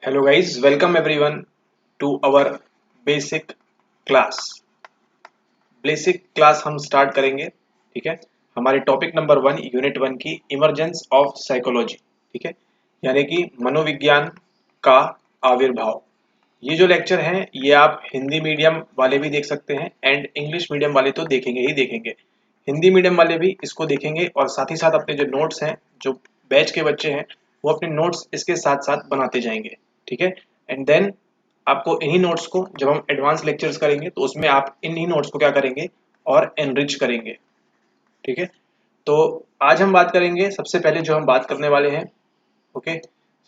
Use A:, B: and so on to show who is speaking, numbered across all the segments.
A: Hello guys, welcome everyone to our basic class. Basic class हम start करेंगे। ठीक है, हमारे टॉपिक नंबर 1 यूनिट 1 की इमरजेंस ऑफ साइकोलॉजी। ठीक है, यानी कि मनोविज्ञान का आविर्भाव। ये जो लेक्चर हैं ये आप हिंदी मीडियम वाले भी देख सकते हैं एंड इंग्लिश मीडियम वाले तो देखेंगे ही देखेंगे। हिंदी मीडियम वाले भी इसको देखेंगे और साथ ही साथ अपने जो नोट्स हैं, जो बैच के बच्चे हैं, वो अपने नोट्स इसके साथ साथ बनाते जाएंगे। ठीक है, एंड देन आपको इन्हीं नोट्स को जब हम एडवांस लेक्चर्स करेंगे तो उसमें आप इन्हीं नोट्स को क्या करेंगे और एनरिच करेंगे। ठीक है, तो आज हम बात करेंगे, सबसे पहले जो हम बात करने वाले हैं, ओके,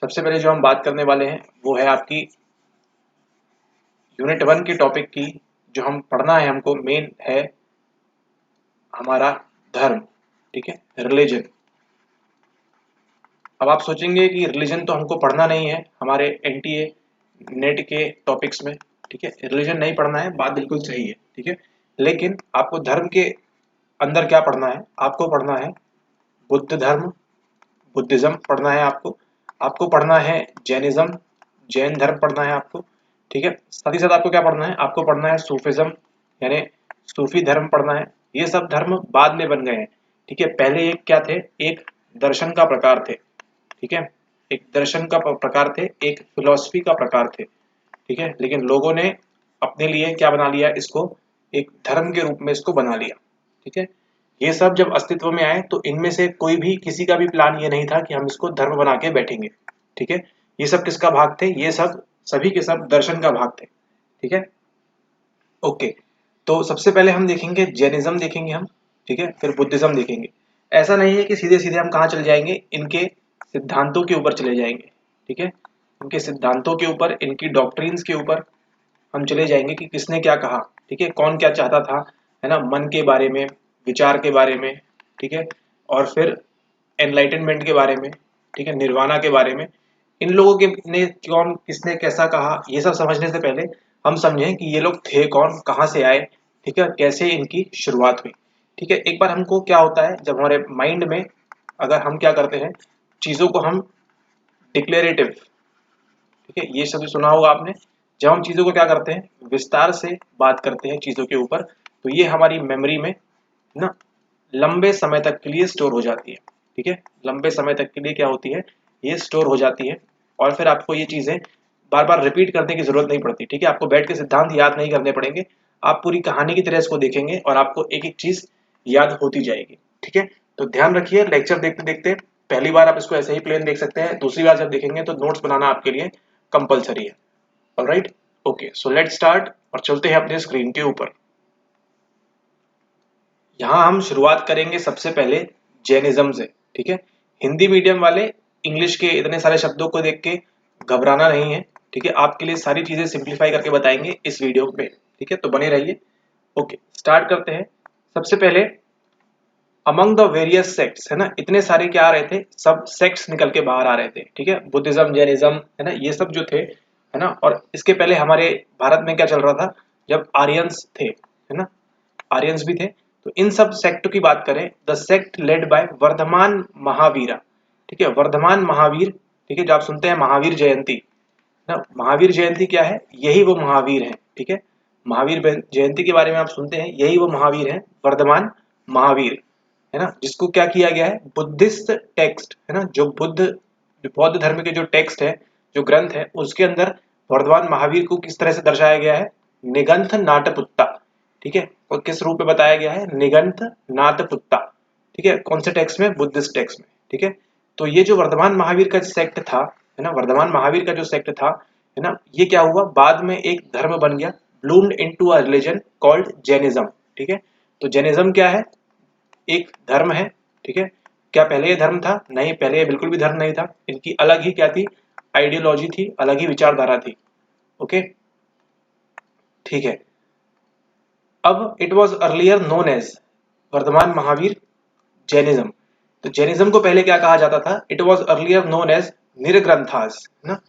A: सबसे पहले जो हम बात करने वाले हैं वो है आपकी यूनिट 1 की टॉपिक की। जो हम पढ़ना है, हमको मेन है हमारा धर्म। ठीक है, रिलीजन। अब आप सोचेंगे कि रिलीजन तो हमको पढ़ना नहीं है हमारे एनटीए नेट के टॉपिक्स में। ठीक है, रिलीजन नहीं पढ़ना है, बात बिल्कुल सही है। ठीक है, लेकिन आपको धर्म के अंदर क्या पढ़ना है? आपको पढ़ना है बुद्ध धर्म, बुद्धिज्म पढ़ना है आपको। आपको पढ़ना है जैनिज्म, जैन धर्म पढ़ना है आपको। ठीक है, साथ ही साथ आपको क्या पढ़ना है? आपको पढ़ना है सूफिज्म, यानी सूफी धर्म पढ़ना है। ये सब धर्म बाद में बन गए हैं। ठीक है, पहले एक क्या थे? एक दर्शन का प्रकार थे। ठीक है, एक दर्शन का प्रकार थे, एक फिलॉसफी का प्रकार थे। ठीक है, लेकिन लोगों ने अपने लिए क्या बना लिया? इसको एक धर्म के रूप में इसको बना लिया। ठीक है, ये सब जब अस्तित्व में आए तो इनमें से कोई भी, किसी का भी प्लान ये नहीं था कि हम इसको धर्म बना के बैठेंगे। ठीक है, ये सब किसका भाग थे? ये सब सभी के सब दर्शन का भाग थे। ठीक है, ओके। तो सबसे पहले हम देखेंगे जैनिज्म देखेंगे हम। ठीक है, फिर बुद्धिज्म देखेंगे। ऐसा नहीं है कि सीधे सीधे हम कहाँ चले जाएंगे, इनके सिद्धांतों के ऊपर चले जाएंगे। ठीक है, इनके सिद्धांतों के ऊपर, इनकी डॉक्ट्रिन्स के ऊपर हम चले जाएंगे कि किसने क्या कहा। ठीक है, कौन क्या चाहता था, है ना, मन के बारे में, विचार के बारे में। ठीक है, और फिर एनलाइटनमेंट के बारे में। ठीक है, निर्वाणा के बारे में। इन लोगों के ने कौन, किसने कैसा कहा, ये सब समझने से पहले हम समझें कि ये लोग थे कौन, कहाँ से आए। ठीक है, कैसे इनकी शुरुआत हुई। ठीक है, एक बार हमको क्या होता है, जब हमारे माइंड में अगर हम क्या करते हैं, चीज़ों को हम डिक्लेरेटिव, ठीक है, ये शब्द सुना होगा आपने। जब हम चीज़ों को क्या करते हैं, विस्तार से बात करते हैं चीज़ों के ऊपर, तो ये हमारी मेमोरी में ना लंबे समय तक के लिए स्टोर हो जाती है। ठीक है, लंबे समय तक के लिए क्या होती है, ये स्टोर हो जाती है। और फिर आपको ये चीज़ें बार बार रिपीट करने की जरूरत नहीं पड़ती। ठीक है, आपको बैठ के सिद्धांत याद नहीं करने पड़ेंगे, आप पूरी कहानी की तरह इसको देखेंगे और आपको एक एक चीज़ याद होती जाएगी। ठीक है, तो ध्यान रखिए, लेक्चर देखते देखते पहली बार आप इसको ऐसे ही प्लेन देख सकते हैं, दूसरी बार जब देखेंगे तो नोट्स बनाना आपके लिए कंपलसरी है। Alright, okay, so let's start और चलते हैं अपने स्क्रीन के ऊपर। यहाँ हम शुरुआत करेंगे सबसे पहले जैनिज्म से। ठीक है, हिंदी मीडियम वाले इंग्लिश के इतने सारे शब्दों को देख के घबराना नहीं है। ठीक है, आपके लिए सारी चीजें सिंप्लीफाई करके बताएंगे इस वीडियो पे। ठीक है, तो बने रहिए। ओके, स्टार्ट करते हैं। सबसे पहले अमंग द वेरियस सेक्ट्स, है ना, इतने सारे क्या आ रहे थे, सब सेक्ट्स निकल के बाहर आ रहे थे। ठीक है, बुद्धिज्म, जैनिज्म, है ना, ये सब जो थे, है ना। और इसके पहले हमारे भारत में क्या चल रहा था, जब आर्यंस थे, है ना, आर्यंस भी थे। तो इन सब सेक्ट की बात करें, the sect led by Vardhaman Mahavira. ठीक है, वर्धमान महावीर। ठीक है, जो आप सुनते हैं महावीर जयंती ना, महावीर जयंती क्या है, यही वो महावीर है। ठीक है, महावीर जयंती के बारे में आप सुनते हैं, यही वो महावीर है, वर्धमान महावीर, है ना, जिसको क्या किया गया है, बुद्धिस्ट टेक्स्ट, है ना, जो बौद्ध धर्म के जो टेक्स्ट है, जो ग्रंथ है, उसके अंदर वर्धमान महावीर को किस तरह से दर्शाया गया है, निगंथ नाटपुत्ता। ठीक है, और किस रूप में बताया गया है, निगंथ नाटपुत्ता। ठीक है, कौन से टेक्स्ट में, बुद्धिस्ट टेक्स्ट में। ठीक है, तो ये जो वर्धमान महावीर का सेक्ट था, है ना, वर्धमान महावीर का जो सेक्ट था, है ना, ये क्या हुआ, बाद में एक धर्म बन गया, bloomed into a religion called Jainism. ठीक है, तो जैनिज्म क्या है, एक धर्म है। ठीक है, क्या पहले ये धर्म था? नहीं, पहले ये बिल्कुल भी धर्म नहीं था। इनकी अलग ही क्या थी, आइडियोलॉजी थी, अलग ही विचारधारा थी। ओके, ठीक है। अब it was earlier known as Vardhaman Mahavir Jainism. तो जैनिज्म को पहले क्या कहा जाता था, it was earlier known as Nirgranthas, है ना।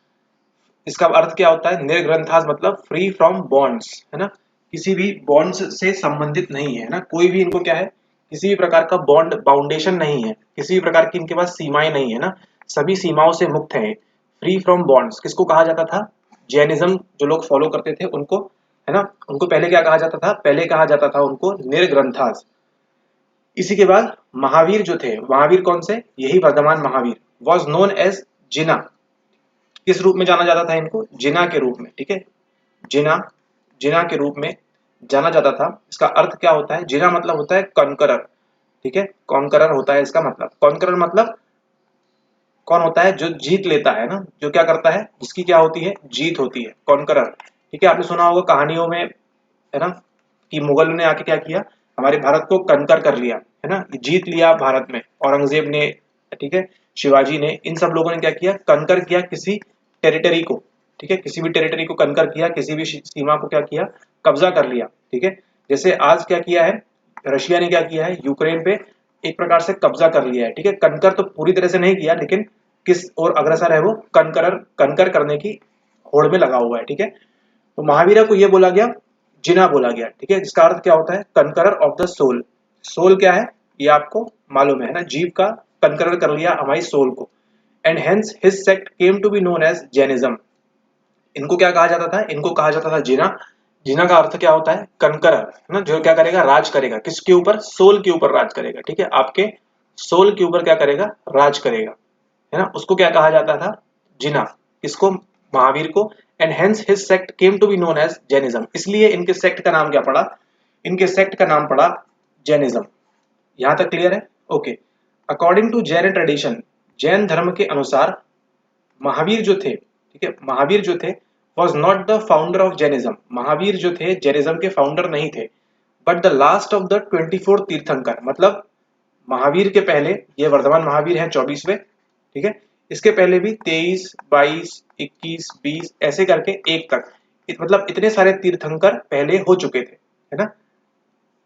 A: इसका अर्थ क्या होता है, निर्ग्रंथास मतलब फ्री फ्रॉम बॉन्ड्स, है ना, किसी भी बॉन्ड्स से संबंधित नहीं है ना, कोई भी इनको क्या है, किसी भी प्रकार का बॉन्ड बाउंडेशन नहीं है, किसी भी प्रकार की इनके पास सीमाएं नहीं है ना, सभी सीमाओं से मुक्त है, फ्री फ्रॉम बॉन्ड्स किसको कहा जाता था? जैनिज्म जो लोग फॉलो करते थे उनको, है ना, उनको पहले क्या कहा जाता था? पहले कहा जाता था उनको निर्ग्रंथास। इसी के बाद महावीर जो थे, महावीर कौन से? यही Vardhaman Mahavir, was known as Jina. किस रूप में जाना जाता था इनको? जिना के रूप में, ठीक है, जिना, जिना के रूप में जाना जाता था। इसका अर्थ क्या होता है? जिना मतलब होता है कॉन्करर, ठीक है, कॉन्करर होता है इसका मतलब। कॉन्करर मतलब कौन होता है? जो जीत लेता है ना, जो क्या करता है, जिसकी क्या होती है? जीत होती है, कॉन्करर, ठीक है। आपने सुना होगा कहानियों में, है ना, कि मुगल ने आके क्या किया? हमारे भारत को कंकर कर लिया, है ना, जीत लिया भारत में औरंगजेब ने, ठीक है, शिवाजी ने, इन सब लोगों ने क्या किया? कंकर किया किसी टेरिटरी को, ठीक है, किसी भी टेरिटरी को कंकर किया, किसी भी सीमा को क्या किया? कब्जा कर लिया, ठीक है। जैसे आज क्या किया है रशिया ने? क्या किया है? यूक्रेन पे एक प्रकार से कब्जा कर लिया है, ठीक है। कंकर तो पूरी तरह से नहीं किया, लेकिन किस और अग्रसर है वो? कंकर करने की होड़ में लगा हुआ है, ठीक है। तो महावीरा को ये बोला गया, जिना बोला गया, ठीक है, जिसका अर्थ क्या होता है? कंकरर ऑफ द सोल। सोल क्या है ये आपको मालूम है ना, जीव का कंकरर कर लिया हमारी सोल को। And hence his sect came to be known as Jainism. इनको क्या कहा जाता था? इनको कहा जाता था जिना। जिना का अर्थ क्या होता है? कंकरर, है ना, जो क्या करेगा? राज करेगा। किसके ऊपर? सोल के ऊपर राज करेगा, ठीक है, आपके सोल के ऊपर क्या करेगा? राज करेगा, है ना, उसको क्या कहा जाता था? जिना। किसको? महावीर को। And hence his sect came to be known as Jainism. इसलिए इनके सेक्ट का नाम क्या पड़ा? इनके सेक्ट का नाम पड़ा जैनिज्म। यहां तक क्लियर है? Okay. According to Jain tradition, Jain धर्म के अनुसार महावीर जो थे, ठीक है, महावीर जो थे was not the founder of Jainism. Mahavir जो थे जैनिज्म के फाउंडर नहीं थे, but the last of the 24 तीर्थंकर। मतलब महावीर के पहले, ये वर्धमान महावीर हैं 24वें, ठीक है, इसके पहले भी 23, 22, 21, 20 ऐसे करके एक तक, मतलब इतने सारे तीर्थंकर पहले हो चुके थे, है ना,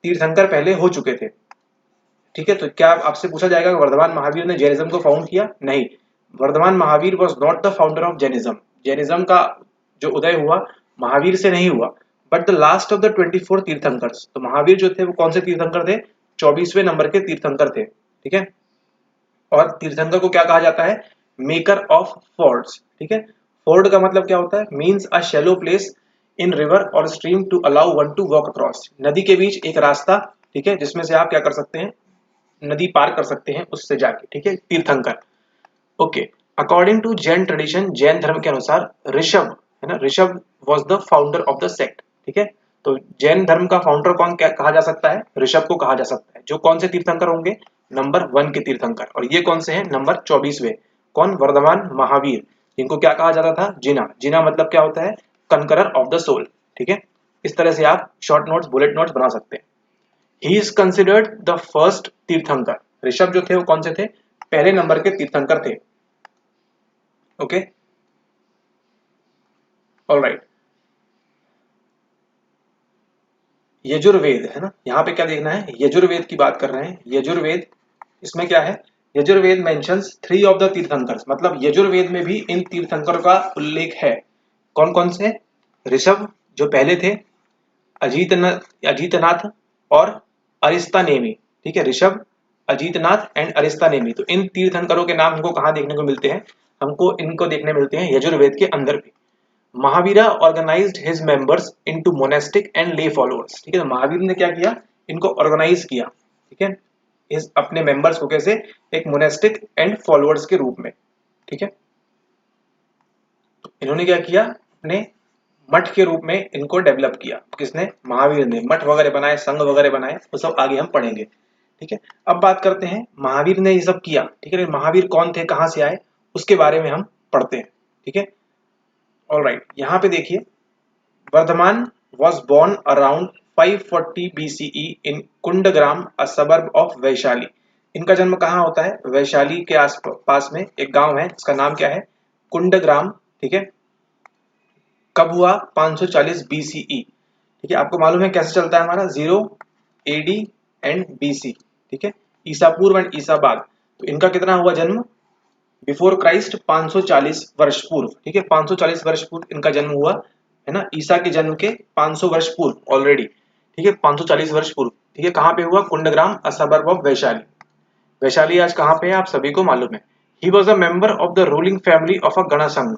A: तीर्थंकर पहले हो चुके थे, ठीक है। तो क्या आपसे पूछा जाएगा कि वर्धमान महावीर ने जैनिज्म को फाउंड किया? नहीं, Vardhaman Mahavir was not the founder of Jainism. Jainism का जो उदय हुआ महावीर से नहीं हुआ, but the last of the 24 Tirthankars. तो महावीर जो थे वो कौन से तीर्थंकर थे? 24वें नंबर के तीर्थंकर थे, ठीक है। और तीर्थंकर को क्या कहा जाता है? मेकर ऑफ फोर्ड्स, ठीक है। फोर्ड का मतलब क्या होता है? Means a shallow place in river और stream to allow one to walk across. नदी के बीच एक रास्ता, ठीक है, जिसमें से आप क्या कर सकते हैं? नदी पार कर सकते हैं उससे जाके, ठीक है, Tirthankar. Okay. According to Jain tradition, Jain धर्म के अनुसार ऋषभ, है ना, Rishabh was the founder of the sect, ठीक है। तो जैन धर्म का फाउंडर कौन क्या कहा जा सकता है? ऋषभ को कहा जा सकता है। जो कौन से तीर्थंकर होंगे? नंबर 1 के तीर्थंकर। और ये कौन से हैं? नंबर 24वें। कौन? वर्धमान महावीर, जिनको क्या कहा जाता था? जिना। जिना मतलब क्या होता है? कंकरर ऑफ द सोल, ठीक है। इस तरह से आप शॉर्ट नोट्स, बुलेट नोट्स बना सकते हैं। He is considered the first तीर्थंकर। ऋषभ जो थे वो कौन से थे? पहले नंबर के तीर्थंकर थे, ओके, ऑलराइट। यजुर्वेद, है ना, यहाँ पे क्या देखना है? यजुर्वेद की बात कर रहे हैं। यजुर्वेद, इसमें क्या है? Yajurveda mentions 3 of the Tirthankaras. मतलब यजुर्वेद में भी इन तीर्थंकरों का उल्लेख है। कौन कौन से? ऋषभ जो पहले थे, अजीतनाथ और अरिस्तानेमी, ठीक है, ऋषभ, अजीतनाथ एंड अरिस्तानेमी। तो इन तीर्थंकरों के नाम हमको कहाँ देखने को मिलते हैं? हमको इनको देखने मिलते हैं यजुर्वेद के अंदर भी। Mahavira organised his members into monastic and lay followers, ठीक है। तो महावीर ने क्या किया? इनको ऑर्गेनाइज किया, ठीक है, इस अपने मेंबर्स को कैसे? एक मोनेस्टिक एंड फॉलोअर्स के रूप में, ठीक है। तो इन्होंने क्या किया? अपने मठ के रूप में इनको डेवलप किया। किसने? महावीर ने। मठ वगैरह बनाए, संघ वगैरह बनाए, वो सब आगे हम पढ़ेंगे, ठीक है। अब बात करते हैं महावीर ने ये सब किया, ठीक है, महावीर कौन थे, कहां से आए, उसके बारे में हम पढ़ते हैं, ठीक है, ऑलराइट। यहाँ पे देखिए, Varthaman was born around 540 BCE in Kundagram, a suburb of Vaishali. इनका जन्म कहाँ होता है? वैशाली के आस पास में एक गांव है, इसका नाम क्या है? कुंडग्राम, ठीक है। कब हुआ? 540 BCE, ठीक है। आपको मालूम है कैसे चलता है हमारा? 0 AD एंड BC, ठीक है, ईसा पूर्व एंड ईसा बाद। तो इनका कितना हुआ जन्म? बिफोर क्राइस्ट 540 वर्ष पूर्व, ठीक है, 540 वर्ष पूर्व इनका जन्म हुआ, है ना, ईसा के जन्म के 500 वर्ष पूर्व ऑलरेडी, ठीक है, 540 वर्ष पूर्व, ठीक है। कहाँ पे हुआ? Kundagram, a suburb of Vaishali. Vaishali आज कहाँ पे है आप सभी को मालूम है। He was a member of the ruling family of a ganasangha.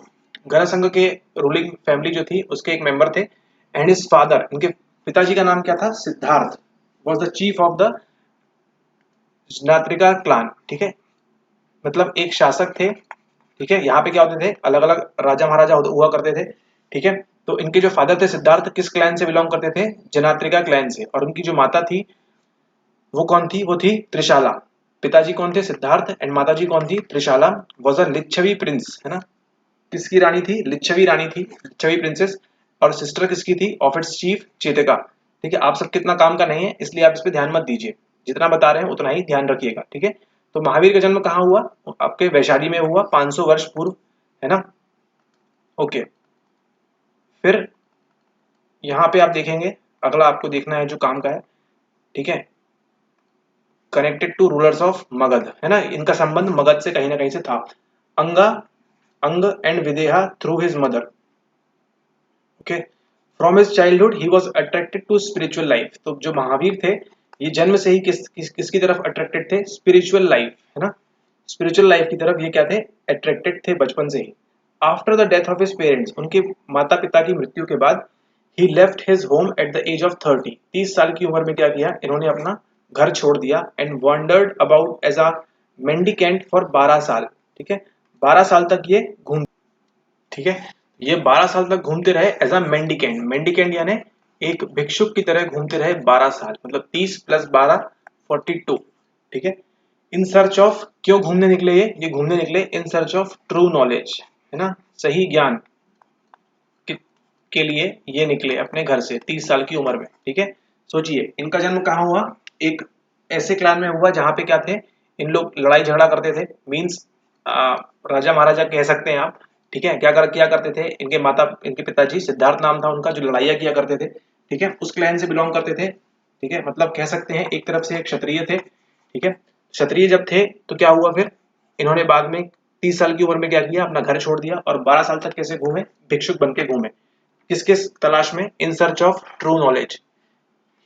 A: गणसंघ के रूलिंग फैमिली जो थी उसके एक मेंबर थे। एंड हिज फादर, इनके पिताजी का नाम क्या था? Siddhartha. Was the chief of the Jnatrika clan. ठीक है, मतलब एक शासक थे। ठीक है, यहाँ पे क्या होते थे, अलग अलग राजा महाराजा हुआ करते थे। ठीक है, तो इनके जो फादर थे सिद्धार्थ किस क्लैन से बिलोंग करते थे? जनात्रिका क्लैन से। और उनकी जो माता थी वो कौन थी? वो थी त्रिशाला। पिताजी कौन थे? सिद्धार्थ। एंड माताजी कौन थी? Trishala. Was a Lichchhavi prince, है ना। किसकी रानी थी? लिच्छवी रानी थी, लिच्छवी प्रिंसेस। और सिस्टर किसकी थी? Of its chief Chetaka. ठीक है, आप सब कितना काम का नहीं है इसलिए आप इस पे ध्यान मत दीजिए, जितना बता रहे हैं उतना ही ध्यान रखिएगा। ठीक है, तो महावीर का जन्म कहाँ हुआ? आपके वैशाली में हुआ 500 वर्ष पूर्व, है ना। ओके, फिर यहाँ पे आप देखेंगे, अगला आपको देखना है जो काम का है। ठीक है, connected to rulers of Magadh, है ना, इनका संबंध मगध से कहीं ना कहीं से था। Anga, Anga and Videha through his mother. Okay, from his childhood he was attracted to spiritual life. तो जो महावीर थे ये जन्म से ही किसकी तरफ अट्रैक्टेड थे? स्पिरिचुअल लाइफ, है ना, स्पिरिचुअल लाइफ की तरफ ये क्या थे? अट्रैक्टेड थे बचपन से ही। After the death of his parents, उनके माता पिता की मृत्यु के बाद, he left his home at the age of 30। 30 साल की उम्र में क्या किया इन्होंने? अपना घर छोड़ दिया। And wandered about as a mendicant for 12 साल। ठीक है, 12 साल तक ये घूम, ठीक है, ये 12 साल तक घूमते रहे एज अ मेंडिकेंट। मेंडिकेंट यानी एक भिक्षुक की तरह घूमते रहे 12 साल, मतलब 30 प्लस 12 42। ठीक है, इन सर्च ऑफ, क्यों घूमने निकले ये घूमने निकले in search of true knowledge, है ना, सही ज्ञान के लिए ये निकले अपने घर से 30 साल की उम्र में। ठीक है, सोचिए इनका जन्म कहाँ हुआ? एक ऐसे क्लान में हुआ जहाँ पे क्या थे, इन लोग लड़ाई झगड़ा करते थे, मीन्स राजा महाराजा कह सकते हैं आप। ठीक है, किया करते थे, इनके माता, इनके पिताजी सिद्धार्थ नाम था उनका, जो लड़ाइयाँ किया करते थे। ठीक है, उस क्लैन से बिलोंग करते थे। ठीक है, मतलब कह सकते हैं एक तरफ से एक क्षत्रिय थे। ठीक है, क्षत्रिय जब थे तो क्या हुआ फिर, इन्होंने बाद में 30 साल की उम्र में क्या किया? अपना घर छोड़ दिया और 12 साल तक कैसे घूमे? भिक्षुक बन के घूमे। किस तलाश में? In search of true knowledge.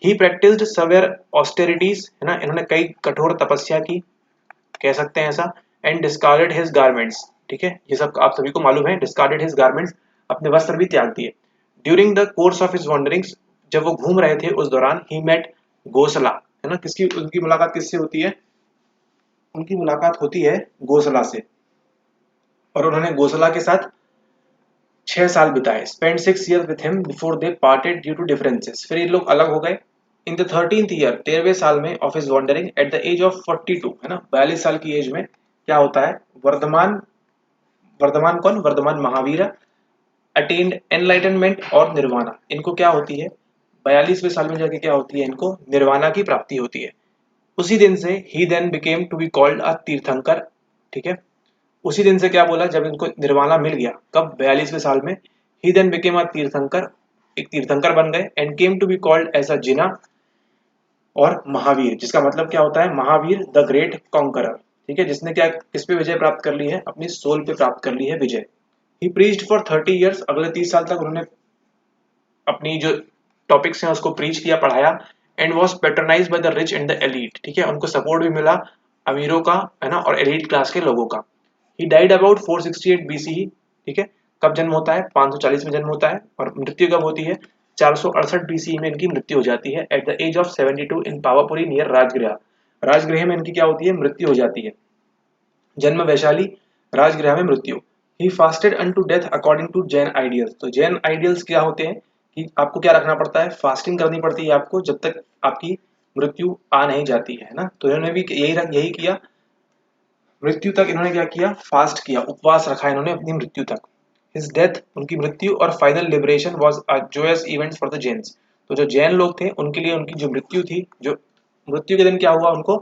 A: He practised severe austerities, है ना, इन्होंने कई कठोर तपस्या की, कह सकते हैं ऐसा। And discarded his garments. ठीक है, ये सब आप सभी को मालूम है। डिस्कार्डेड हिज गारमेंट्स, अपने वस्त्र भी त्याग दिए। During the course of his wanderings, जब वो घूम रहे थे उस दौरान, ही मेट गोसला, है ना, किसकी, उनकी मुलाकात किससे होती है? उनकी मुलाकात होती है गोसला से। और उन्होंने गोसला के साथ 6 साल बिताए। Spend 6 years with him before they parted due to differences। फिर ये लोग अलग हो गए। इन द 13th year, 13वें साल में, of his wandering at the age of 42, है ना, 42 साल की एज में क्या होता है? वर्धमान, वर्धमान कौन? वर्धमान महावीर अटेन्ड एनलाइटनमेंट और निर्वाणा। इनको क्या होती है? 42वें साल में जाके क्या होती है? इनको निर्वाणा की प्राप्ति होती है। उसी दिन से ही then became to be called a tirthankar. ठीक है, उसी दिन से क्या बोला जब इनको निर्वाणा मिल गया? कब? 42वें साल में। ही देन बिकेम अ तीर्थंकर, एक तीर्थंकर बन गए। And came to be called as a Jina और महावीर, जिसका मतलब क्या होता है? Mahavir the great conqueror. ठीक है, जिसने क्या, किस पे विजय प्राप्त कर ली है? अपनी सोल पे प्राप्त कर ली है विजय। ही प्रीच्ड फॉर 30 years, अगले 30 साल तक उन्होंने अपनी जो टॉपिक्स हैं उसको प्रीच किया, पढ़ाया। And was patronise by the rich and the elite. ठीक है, उनको सपोर्ट भी मिला अमीरों का, है ना, और एलीट क्लास के लोगों का। He died about 468 BCE। ठीक है, कब जन्म होता है? 540 में जन्म होता है। और मृत्यु कब होती है? 468 BCE में इनकी मृत्यु हो जाती है at the age of 72 in Pavapuri near Rajgriha. Rajgriha में इनकी क्या होती है? मृत्यु हो जाती है। जन्म वैशाली, राजगृह में मृत्यु। He fasted unto death according to Jain ideals. तो जैन आइडियल्स क्या होते हैं कि आपको क्या रखना पड़ता है? फास्टिंग करनी पड़ती है आपको जब तक आपकी मृत्यु आ नहीं जाती है ना। तो इन्होंने भी यही किया, मृत्यु तक इन्होंने क्या किया? फास्ट किया, उपवास रखा इन्होंने अपनी मृत्यु तक। हिज डेथ, उनकी मृत्यु और final liberation was a Joyce event for the Jains. तो जो जैन लोग थे उनके लिए उनकी जो मृत्यु थी, जो मृत्यु के दिन क्या हुआ? उनको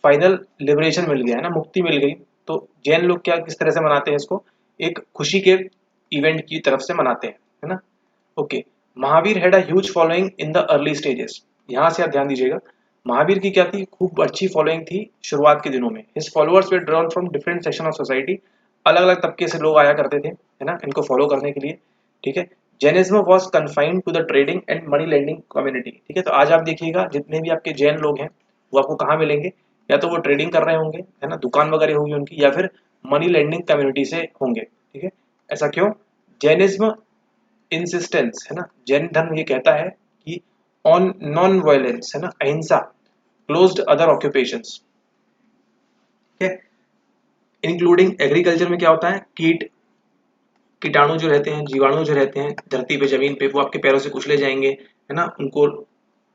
A: फाइनल लिबरेशन मिल गया, है ना, मुक्ति मिल गई। तो जैन लोग क्या, किस तरह से मनाते हैं इसको? एक खुशी के इवेंट की तरफ से मनाते हैं, है ना। Okay, Mahavir had a huge following in the early stages. यहाँ से आप ध्यान दीजिएगा, महावीर की क्या थी? खूब अच्छी फॉलोइंग थी शुरुआत के दिनों में। His followers way drawn from different section of society. अलग अलग तबके से लोग आया करते थे, है ना, इनको फॉलो करने के लिए। ठीक है, Jainism was confined to the trading and money lending community. ठीक है, तो आज आप देखिएगा जितने भी आपके जैन लोग हैं वो आपको कहाँ मिलेंगे? या तो वो ट्रेडिंग कर रहे होंगे, है ना, दुकान वगैरह होगी उनकी, या फिर मनी लेंडिंग कम्युनिटी से होंगे, ठीक है। ऐसा क्यों? जैनिज्म इंसिस्टेंस है ना, जैन धर्म ये कहता है कि ऑन नॉन वायलेंस है ना, अहिंसा, क्लोज्ड अदर ऑक्यूपेशंस, ठीक है। इंक्लूडिंग एग्रीकल्चर में क्या होता है, कीटाणु जो रहते हैं, जीवाणु जो रहते हैं धरती पे, जमीन पे, वो आपके पैरों से कुचले जाएंगे है ना, उनको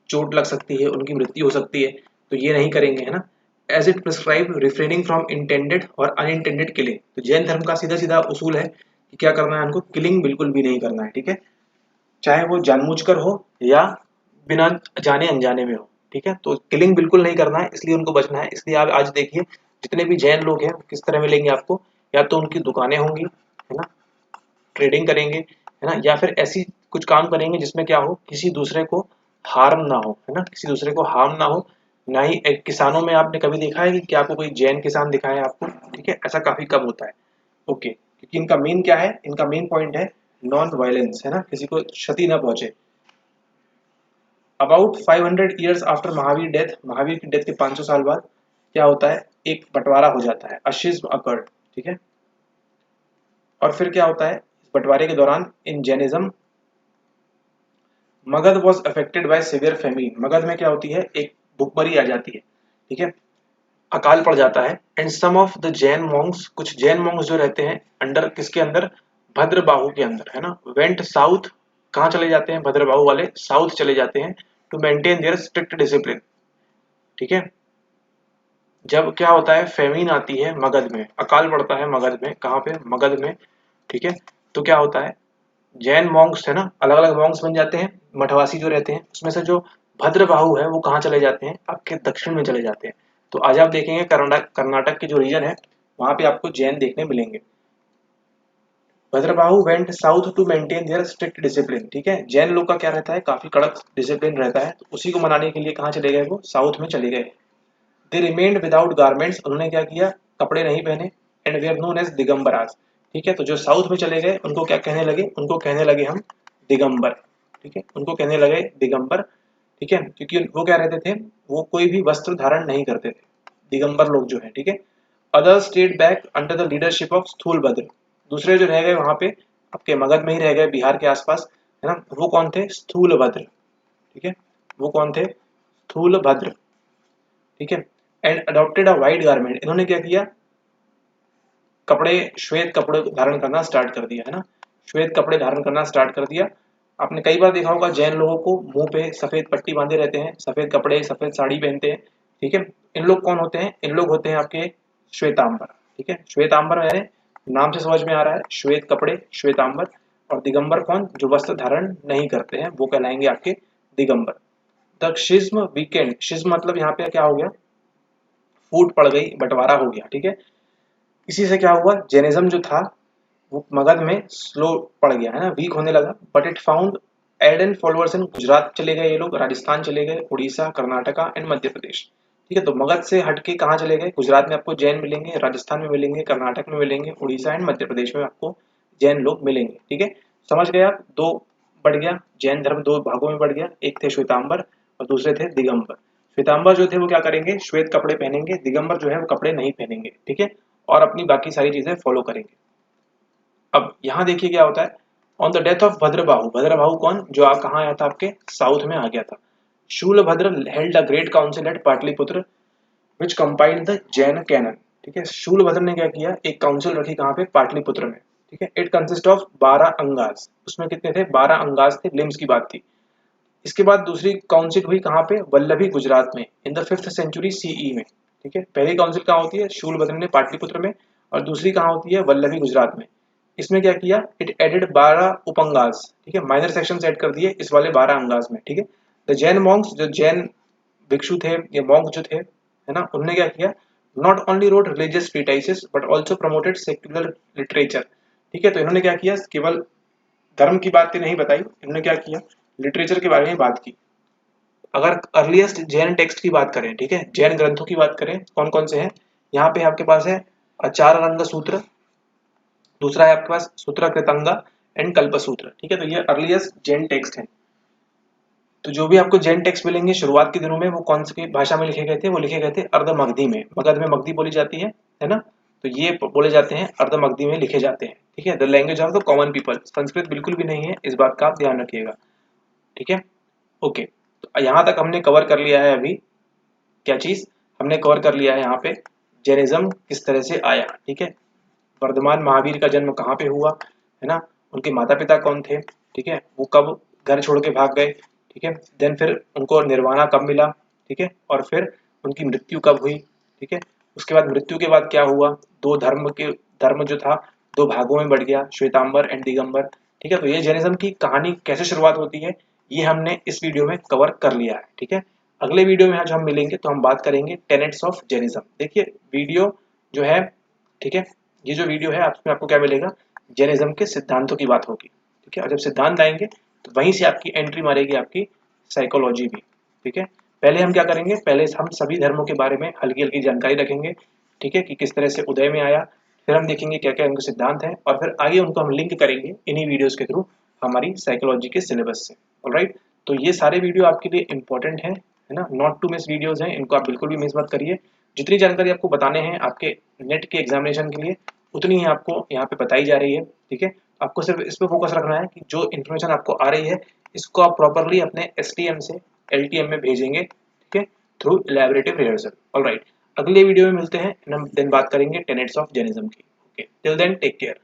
A: चोट लग सकती है, उनकी मृत्यु हो सकती है, तो ये नहीं करेंगे है ना। As it prescribe refraining from intended और अनइंटेंडेड किलिंग, तो जैन धर्म का सीधा सीधा उसूल है कि क्या करना है, उनको किलिंग बिल्कुल भी नहीं करना है, ठीक है, चाहे वो जानबूझकर हो या बिना जाने अनजाने में हो, ठीक है। तो किलिंग बिल्कुल नहीं करना है, इसलिए उनको बचना है। इसलिए आप आज देखिए जितने भी जैन लोग हैं किस तरह मिलेंगे आपको, या तो उनकी दुकानें होंगी है ना, ट्रेडिंग करेंगे है ना, या फिर ऐसी कुछ काम करेंगे जिसमें क्या हो, किसी दूसरे को हार्म ना हो है ना, किसी दूसरे को हार्म ना हो। ना ही एक किसानों में आपने कभी देखा है कि क्या आपको कोई जैन किसान दिखा है आपको, ठीक है, ऐसा काफी कम होता है। ओके, क्योंकि इनका मेन क्या है, इनका मेन पॉइंट है नॉन वायलेंस है ना, किसी को क्षति ना पहुंचे। About 500 years after Mahavir death, Mahavir की डेथ के 500 साल बाद क्या होता है, एक बंटवारा हो जाता है, अ शिज्म अकर्ड, ठीक है। और फिर क्या होता है, इस बंटवारे के दौरान in Jainism Magadh was affected by severe famine, Magadh में क्या होती है, एक भुखमरी आ जाती है, ठीक है, अकाल पड़ जाता है। And some of the Jain monks, कुछ जैन मॉन्क्स जो रहते हैं अंडर किसके अंदर, भद्रबाहु के अंदर है ना, वेंट साउथ, कहाँ चले जाते हैं, भद्रबाहु वाले साउथ चले जाते हैं, to maintain their strict discipline, ठीक है। जब क्या होता है, फेमिन आती है मगध में, अकाल पड़ता है मगध में, कहाँ पे, मगध में, ठीक है। तो क्या होता है, जैन मॉन्क्स है ना, अलग अलग मॉन्क्स बन जाते हैं, मठवासी जो रहते हैं, उसमें से जो भद्रबाहु है वो कहाँ चले जाते हैं, आपके दक्षिण में चले जाते हैं। तो आज आप देखेंगे कर्नाटक के जो रीजन है वहां पे आपको जैन देखने मिलेंगे। Bhadrabahu went south to maintain their strict discipline, ठीक है, जैन लोग का क्या रहता है, काफी कड़क डिसिप्लिन रहता है, तो उसी को मनाने के लिए कहाँ चले गए, वो साउथ में चले गए। दे रिमेन्ड विदाउट गारमेंट्स, उन्होंने क्या किया, कपड़े नहीं पहने, and they are known as Digambaras, ठीक है। तो जो साउथ में चले गए उनको क्या कहने लगे, उनको कहने लगे हम दिगंबर, ठीक है, उनको कहने लगे दिगंबर, ठीक है, क्योंकि वो क्या रहते थे, वो कोई भी वस्त्र धारण नहीं करते थे, दिगंबर लोग जो है, ठीक है। Other state back under the leadership of Sthulabhadra, दूसरे जो रह गए वहां पे आपके मगध में ही रह गए, बिहार के आसपास है ना, वो कौन थे, स्थूलभद्र, ठीक है, वो कौन थे, स्थूलभद्र, ठीक है। And adopted a white garment, इन्होंने क्या किया, कपड़े, श्वेत कपड़े धारण करना स्टार्ट कर दिया है ना, श्वेत कपड़े धारण करना स्टार्ट कर दिया। आपने कई बार देखा होगा जैन लोगों को मुंह पे सफेद पट्टी बांधे रहते हैं, सफेद कपड़े, सफेद साड़ी पहनते हैं, ठीक है। इन लोग कौन होते हैं, इन लोग होते हैं आपके श्वेतांबर, ठीक है, श्वेतांबर यानी नाम से समझ में आ रहा है, श्वेत कपड़े, श्वेतांबर। और दिगंबर कौन, जो वस्त्र धारण नहीं करते हैं, वो कहलाएंगे आपके दिगंबर। द शिज्म वीकेंड, शिज्म मतलब यहाँ पे क्या हो गया, फूट पड़ गई, बंटवारा हो गया, ठीक है। इसी से क्या हुआ, जैनिज्म जो था वो मगध में स्लो पड़ गया है ना, वीक होने लगा। बट इट फाउंड एडेंट फॉलोअर्स इन गुजरात चले गए ये लोग, राजस्थान चले गए, उड़ीसा, कर्नाटका एंड मध्य प्रदेश, ठीक है। तो मगध से हटके कहाँ चले गए, गुजरात में आपको जैन मिलेंगे, राजस्थान में मिलेंगे, कर्नाटक में मिलेंगे, उड़ीसा एंड मध्य प्रदेश में आपको जैन लोग मिलेंगे, ठीक है। समझ गए आप, दो बढ़ गया, जैन धर्म दो भागों में बढ़ गया, एक थे श्वेतांबर और दूसरे थे दिगंबर। श्वेतांबर जो थे वो क्या करेंगे, श्वेत कपड़े पहनेंगे, दिगंबर जो है वो कपड़े नहीं पहनेंगे, ठीक है, और अपनी बाकी सारी चीजें फॉलो करेंगे। अब यहाँ देखिए क्या होता है, on the death of Bhadrabahu, Bhadrabahu कौन, जो कहाँ आया था, आपके साउथ में आ गया था। Sthulabhadra held a great council at Pataliputra which compiled the Jain canon, ठीक है। शूलभद्र ने क्या किया, एक काउंसिल रखी कहाँ पे, पाटलिपुत्र में, ठीक है। इट कंसिस्ट ऑफ 12 अंगास, उसमें कितने थे, 12 अंगास थे, लिम्स की बात थी। इसके बाद दूसरी काउंसिल हुई कहाँ पे, वल्लभी गुजरात में, in the 5th century CE में, ठीक है। पहली काउंसिल कहाँ होती है, शूलभद्र ने पाटलिपुत्र में, और दूसरी कहाँ होती है, वल्लभी गुजरात में। इसमें क्या किया, इट एडेड 12 उपंगास, ठीक है, माइनर सेक्शन ऐड कर दिए इस वाले 12 अंगास में, ठीक है। द जैन मॉन्क्स, जो जैन भिक्षु थे या मॉन्क जो थे है ना, उन्होंने क्या किया, not only wrote religious treatises but also promoted secular literature, ठीक है। तो इन्होंने क्या किया, केवल धर्म की बातें नहीं बताई, इन्होंने क्या किया, लिटरेचर के बारे में बात की। अगर अर्लीस्ट जैन टेक्स्ट की बात करें, ठीक है, जैन ग्रंथों की बात करें, कौन कौन से हैं, यहाँ पे आपके पास है आचार रंग सूत्र, दूसरा है आपके पास सूत्र कृतंगा एंड कल्पसूत्र, ठीक है। तो ये अर्लीस्ट जैन टेक्स्ट है। तो जो भी आपको जैन टेक्स्ट मिलेंगे शुरुआत के दिनों में, वो कौन सी भाषा में लिखे गए थे, वो लिखे गए थे अर्ध मगधी में, मगध में मगधी बोली जाती है ना। तो ये बोले जाते हैं, अर्धमगधी में लिखे जाते हैं, ठीक है। The language of the common people, Sanskrit बिल्कुल भी नहीं है, इस बात का आप ध्यान रखिएगा, ठीक है। ओके, तो यहाँ तक हमने कवर कर लिया है। अभी क्या चीज हमने कवर कर लिया है यहाँ पे, जैनिज्म किस तरह से आया, ठीक है। वर्धमान महावीर का जन्म कहाँ पे हुआ, है ना, उनके माता पिता कौन थे, ठीक है, वो कब घर छोड़ के भाग गए, ठीक है। देन फिर उनको निर्वाणा कब मिला, ठीक है, और फिर उनकी मृत्यु कब हुई, ठीक है। उसके बाद मृत्यु के बाद क्या हुआ, धर्म जो था दो भागों में बढ़ गया, श्वेतांबर एंड दिगंबर, ठीक है। तो ये जैनिज्म की कहानी कैसे शुरुआत होती है, ये हमने इस वीडियो में कवर कर लिया है, ठीक है। अगले वीडियो में आज हम मिलेंगे तो हम बात करेंगे टेनेट्स ऑफ जैनिज्म। देखिए वीडियो जो है, ठीक है, ये जो वीडियो है आपको क्या मिलेगा, जैनिज्म के सिद्धांतों की बात होगी, ठीक है। और जब सिद्धांत आएंगे तो वहीं से आपकी एंट्री मारेगी आपकी साइकोलॉजी भी, ठीक है। पहले हम क्या करेंगे, पहले हम सभी धर्मों के बारे में हल्की हल्की जानकारी रखेंगे, ठीक है, कि किस तरह से उदय में आया, फिर हम देखेंगे क्या क्या उनके सिद्धांत हैं, और फिर आगे उनको हम लिंक करेंगे इन्हीं वीडियोस के थ्रू हमारी साइकोलॉजी के सिलेबस से। ऑलराइट, तो ये सारे वीडियो आपके लिए इंपॉर्टेंट है ना, नॉट टू मिस वीडियोस हैं, इनको आप बिल्कुल भी मिस मत करिए। जितनी जानकारी आपको बताने हैं आपके नेट के एग्जामिनेशन के लिए, उतनी ही आपको यहाँ पे बताई जा रही है, ठीक है। आपको सिर्फ इस पे फोकस रखना है कि जो इन्फॉर्मेशन आपको आ रही है इसको आप प्रॉपरली अपने STM से LTM में भेजेंगे, ठीक है, थ्रू इलैबोरेटिव रिहर्सल। ऑलराइट, अगले वीडियो में मिलते हैं, देन बात करेंगे टेनेट्स ऑफ जैनिज्म की। Okay, till then take care.